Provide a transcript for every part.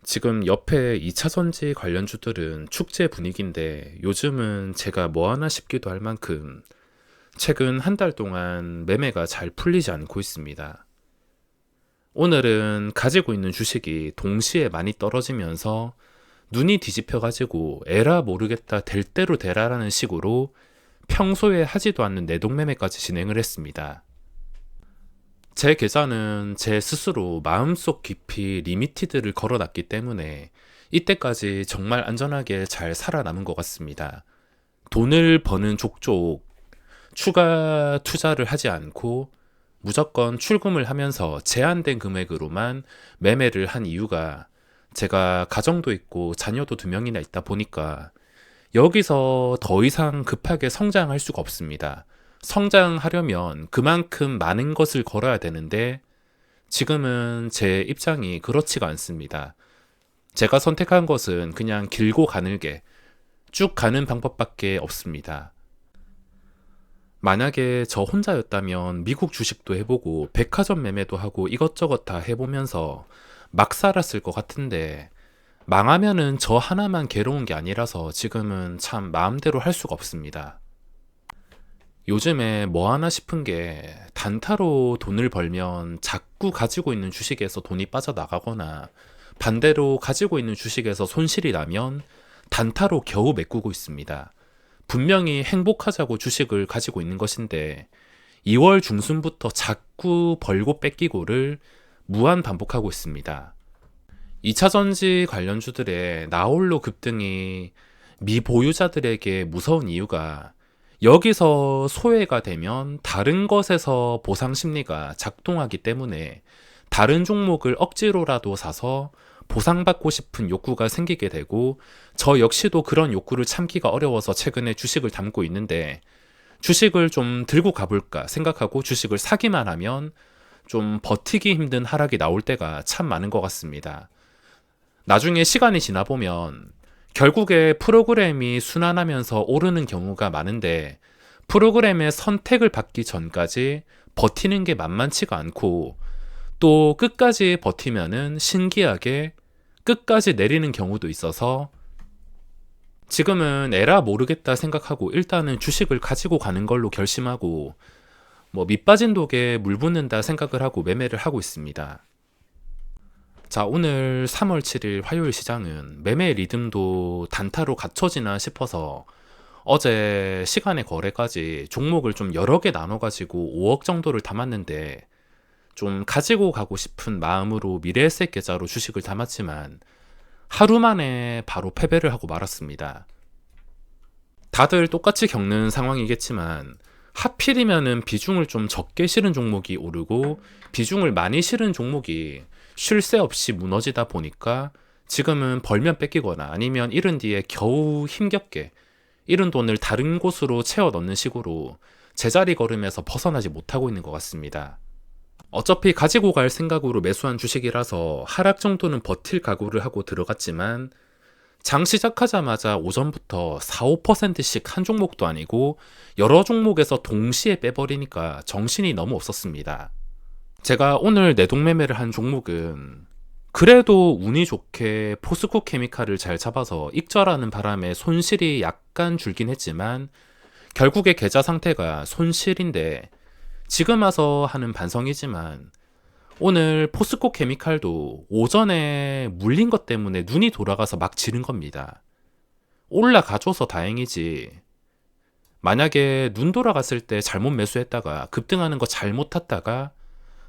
지금 옆에 2차 전지 관련주들은 축제 분위기인데 요즘은 제가 뭐 하나 싶기도 할 만큼 최근 한 달 동안 매매가 잘 풀리지 않고 있습니다. 오늘은 가지고 있는 주식이 동시에 많이 떨어지면서 눈이 뒤집혀가지고 에라 모르겠다 될 대로 되라라는 식으로 평소에 하지도 않는 내동매매까지 진행을 했습니다. 제 계좌는 제 스스로 마음속 깊이 리미티드를 걸어놨기 때문에 이때까지 정말 안전하게 잘 살아남은 것 같습니다. 돈을 버는 족족 추가 투자를 하지 않고 무조건 출금을 하면서 제한된 금액으로만 매매를 한 이유가 제가 가정도 있고 자녀도 2명이나 있다 보니까 여기서 더 이상 급하게 성장할 수가 없습니다. 성장하려면 그만큼 많은 것을 걸어야 되는데 지금은 제 입장이 그렇지가 않습니다. 제가 선택한 것은 그냥 길고 가늘게 쭉 가는 방법밖에 없습니다. 만약에 저 혼자였다면 미국 주식도 해보고 백화점 매매도 하고 이것저것 다 해보면서 막 살았을 것 같은데 망하면은 저 하나만 괴로운 게 아니라서 지금은 참 마음대로 할 수가 없습니다. 요즘에 뭐 하나 싶은 게 단타로 돈을 벌면 자꾸 가지고 있는 주식에서 돈이 빠져나가거나 반대로 가지고 있는 주식에서 손실이 나면 단타로 겨우 메꾸고 있습니다. 분명히 행복하자고 주식을 가지고 있는 것인데 2월 중순부터 자꾸 벌고 뺏기고를 무한 반복하고 있습니다. 2차 전지 관련주들의 나홀로 급등이 미보유자들에게 무서운 이유가 여기서 소외가 되면 다른 것에서 보상 심리가 작동하기 때문에 다른 종목을 억지로라도 사서 보상받고 싶은 욕구가 생기게 되고 저 역시도 그런 욕구를 참기가 어려워서 최근에 주식을 담고 있는데 주식을 좀 들고 가볼까 생각하고 주식을 사기만 하면 좀 버티기 힘든 하락이 나올 때가 참 많은 것 같습니다. 나중에 시간이 지나보면 결국에 프로그램이 순환하면서 오르는 경우가 많은데 프로그램의 선택을 받기 전까지 버티는 게 만만치가 않고 또 끝까지 버티면은 신기하게 끝까지 내리는 경우도 있어서 지금은 에라 모르겠다 생각하고 일단은 주식을 가지고 가는 걸로 결심하고 밑 빠진 독에 물 붓는다 생각을 하고 매매를 하고 있습니다. 자, 오늘 3월 7일 화요일 시장은 매매 리듬도 단타로 갖춰지나 싶어서 어제 시간의 거래까지 종목을 좀 여러 개 나눠가지고 5억 정도를 담았는데 좀 가지고 가고 싶은 마음으로 미래에셋 계좌로 주식을 담았지만 하루 만에 바로 패배를 하고 말았습니다. 다들 똑같이 겪는 상황이겠지만 하필이면은 비중을 좀 적게 실은 종목이 오르고 비중을 많이 실은 종목이 쉴 새 없이 무너지다 보니까 지금은 벌면 뺏기거나 아니면 잃은 뒤에 겨우 힘겹게 잃은 돈을 다른 곳으로 채워 넣는 식으로 제자리 걸음에서 벗어나지 못하고 있는 것 같습니다. 어차피 가지고 갈 생각으로 매수한 주식이라서 하락 정도는 버틸 각오를 하고 들어갔지만 장 시작하자마자 오전부터 4, 5%씩 한 종목도 아니고 여러 종목에서 동시에 빼버리니까 정신이 너무 없었습니다. 제가 오늘 내동매매를 한 종목은 그래도 운이 좋게 포스코 케미칼을 잘 잡아서 익절하는 바람에 손실이 약간 줄긴 했지만 결국에 계좌 상태가 손실인데 지금 와서 하는 반성이지만 오늘 포스코 케미칼도 오전에 물린 것 때문에 눈이 돌아가서 막 지른 겁니다. 올라가줘서 다행이지. 만약에 눈 돌아갔을 때 잘못 매수했다가 급등하는 거 잘못 탔다가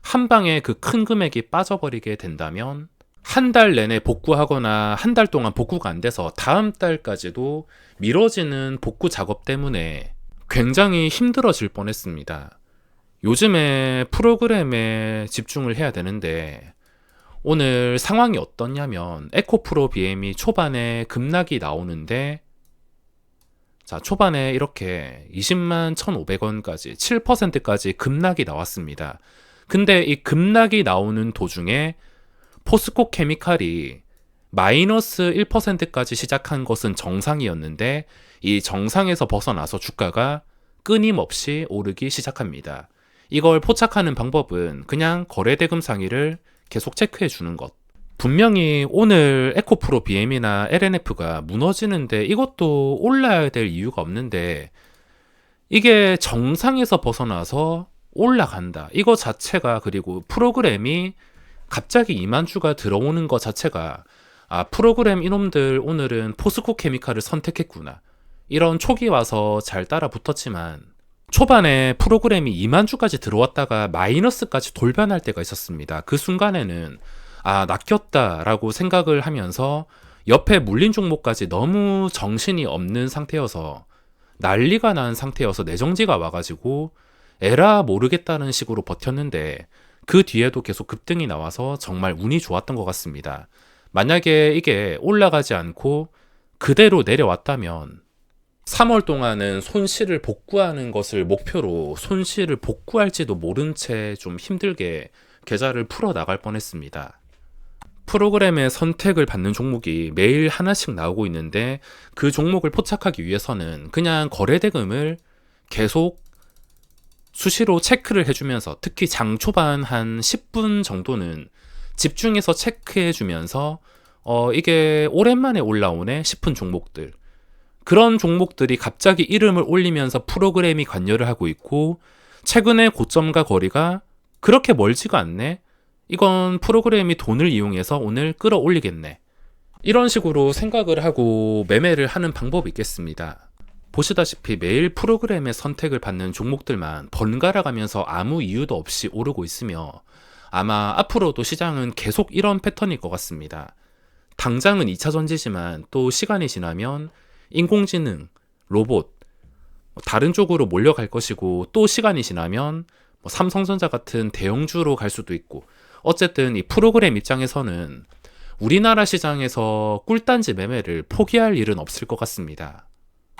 한 방에 그 큰 금액이 빠져버리게 된다면 한 달 내내 복구하거나 한 달 동안 복구가 안 돼서 다음 달까지도 미뤄지는 복구 작업 때문에 굉장히 힘들어질 뻔했습니다. 요즘에 프로그램에 집중을 해야 되는데 오늘 상황이 어떻냐면 에코프로 BM이 초반에 급락이 나오는데 자, 초반에 이렇게 20만 1,500원까지 7%까지 급락이 나왔습니다. 근데 이 급락이 나오는 도중에 포스코 케미칼이 마이너스 1%까지 시작한 것은 정상이었는데 이 정상에서 벗어나서 주가가 끊임없이 오르기 시작합니다. 이걸 포착하는 방법은 그냥 거래대금 상위를 계속 체크해 주는 것. 분명히 오늘 에코프로 BM이나 LNF가 무너지는데 이것도 올라야 될 이유가 없는데 이게 정상에서 벗어나서 올라간다. 이거 자체가 그리고 프로그램이 갑자기 2만 주가 들어오는 것 자체가 프로그램 이놈들 오늘은 포스코 케미칼을 선택했구나. 이런 촉이 와서 잘 따라 붙었지만 초반에 프로그램이 2만 주까지 들어왔다가 마이너스까지 돌변할 때가 있었습니다. 그 순간에는 낚였다라고 생각을 하면서 옆에 물린 종목까지 너무 정신이 없는 상태여서 난리가 난 상태여서 내정지가 와가지고 에라 모르겠다는 식으로 버텼는데 그 뒤에도 계속 급등이 나와서 정말 운이 좋았던 것 같습니다. 만약에 이게 올라가지 않고 그대로 내려왔다면 3월 동안은 손실을 복구하는 것을 목표로 손실을 복구할지도 모른 채 좀 힘들게 계좌를 풀어 나갈 뻔했습니다. 프로그램의 선택을 받는 종목이 매일 하나씩 나오고 있는데 그 종목을 포착하기 위해서는 그냥 거래대금을 계속 수시로 체크를 해주면서 특히 장 초반 한 10분 정도는 집중해서 체크해주면서 이게 오랜만에 올라오네 싶은 종목들, 그런 종목들이 갑자기 이름을 올리면서 프로그램이 관여를 하고 있고 최근에 고점과 거리가 그렇게 멀지가 않네, 이건 프로그램이 돈을 이용해서 오늘 끌어올리겠네, 이런 식으로 생각을 하고 매매를 하는 방법이 있겠습니다. 보시다시피 매일 프로그램의 선택을 받는 종목들만 번갈아 가면서 아무 이유도 없이 오르고 있으며 아마 앞으로도 시장은 계속 이런 패턴일 것 같습니다. 당장은 2차 전지지만 또 시간이 지나면 인공지능, 로봇, 다른 쪽으로 몰려갈 것이고 또 시간이 지나면 삼성전자 같은 대형주로 갈 수도 있고, 어쨌든 이 프로그램 입장에서는 우리나라 시장에서 꿀단지 매매를 포기할 일은 없을 것 같습니다.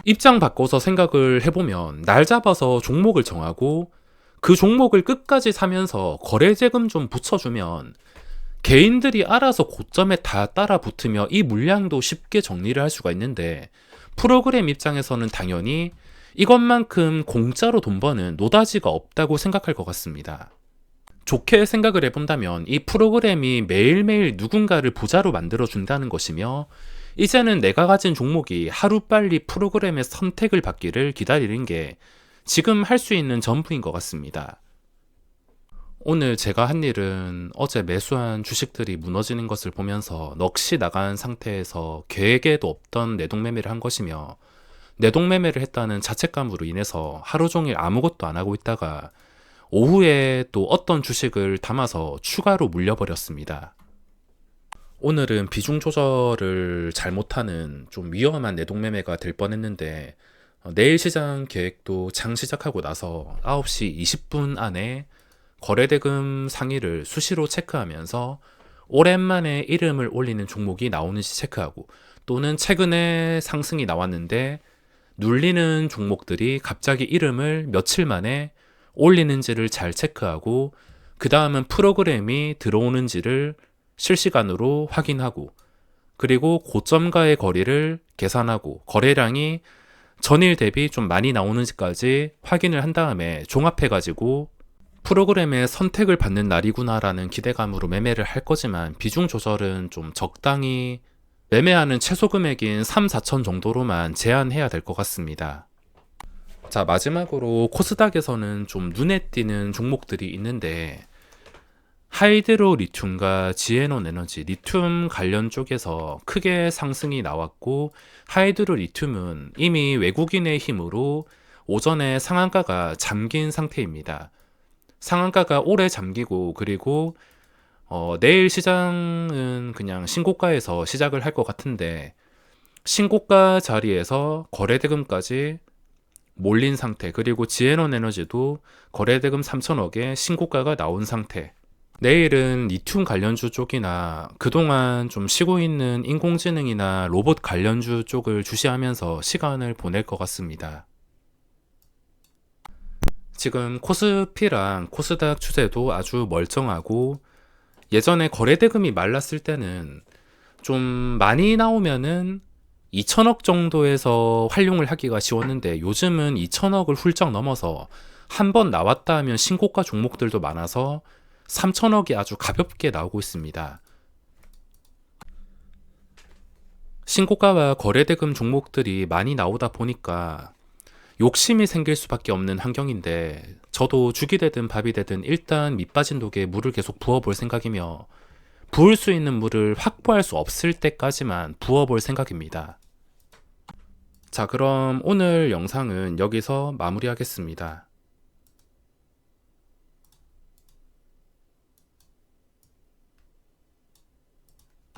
입장 바꿔서 생각을 해보면 날 잡아서 종목을 정하고 그 종목을 끝까지 사면서 거래대금 좀 붙여주면 개인들이 알아서 고점에 다 따라 붙으며 이 물량도 쉽게 정리를 할 수가 있는데, 프로그램 입장에서는 당연히 이것만큼 공짜로 돈 버는 노다지가 없다고 생각할 것 같습니다. 좋게 생각을 해본다면 이 프로그램이 매일매일 누군가를 부자로 만들어준다는 것이며 이제는 내가 가진 종목이 하루빨리 프로그램의 선택을 받기를 기다리는 게 지금 할 수 있는 전부인 것 같습니다. 오늘 제가 한 일은 어제 매수한 주식들이 무너지는 것을 보면서 넋이 나간 상태에서 계획에도 없던 내동매매를 한 것이며, 내동매매를 했다는 자책감으로 인해서 하루 종일 아무것도 안 하고 있다가 오후에 또 어떤 주식을 담아서 추가로 물려버렸습니다. 오늘은 비중 조절을 잘못하는 좀 위험한 내동매매가 될 뻔했는데 내일 시장 계획도 장 시작하고 나서 9시 20분 안에 거래대금 상위를 수시로 체크하면서 오랜만에 이름을 올리는 종목이 나오는지 체크하고, 또는 최근에 상승이 나왔는데 눌리는 종목들이 갑자기 이름을 며칠 만에 올리는지를 잘 체크하고, 그 다음은 프로그램이 들어오는지를 실시간으로 확인하고, 그리고 고점과의 거리를 계산하고 거래량이 전일 대비 좀 많이 나오는지까지 확인을 한 다음에 종합해가지고 프로그램의 선택을 받는 날이구나라는 기대감으로 매매를 할 거지만, 비중 조절은 좀 적당히 매매하는 최소 금액인 3, 4천 정도로만 제한해야 될 것 같습니다. 자, 마지막으로 코스닥에서는 좀 눈에 띄는 종목들이 있는데 하이드로 리튬과 지에논 에너지, 리튬 관련 쪽에서 크게 상승이 나왔고, 하이드로 리튬은 이미 외국인의 힘으로 오전에 상한가가 잠긴 상태입니다. 상한가가 오래 잠기고, 그리고 내일 시장은 그냥 신고가에서 시작을 할 것 같은데 신고가 자리에서 거래대금까지 몰린 상태, 그리고 지에논 에너지도 거래대금 3천억에 신고가가 나온 상태. 내일은 리튬 관련주 쪽이나 그동안 좀 쉬고 있는 인공지능이나 로봇 관련주 쪽을 주시하면서 시간을 보낼 것 같습니다. 지금 코스피랑 코스닥 추세도 아주 멀쩡하고, 예전에 거래대금이 말랐을 때는 좀 많이 나오면은 2천억 정도에서 활용을 하기가 쉬웠는데 요즘은 2천억을 훌쩍 넘어서 한번 나왔다 하면 신고가 종목들도 많아서 3천억이 아주 가볍게 나오고 있습니다. 신고가와 거래대금 종목들이 많이 나오다 보니까 욕심이 생길 수밖에 없는 환경인데, 저도 죽이 되든 밥이 되든 일단 밑빠진 독에 물을 계속 부어볼 생각이며, 부을 수 있는 물을 확보할 수 없을 때까지만 부어볼 생각입니다. 자, 그럼 오늘 영상은 여기서 마무리하겠습니다.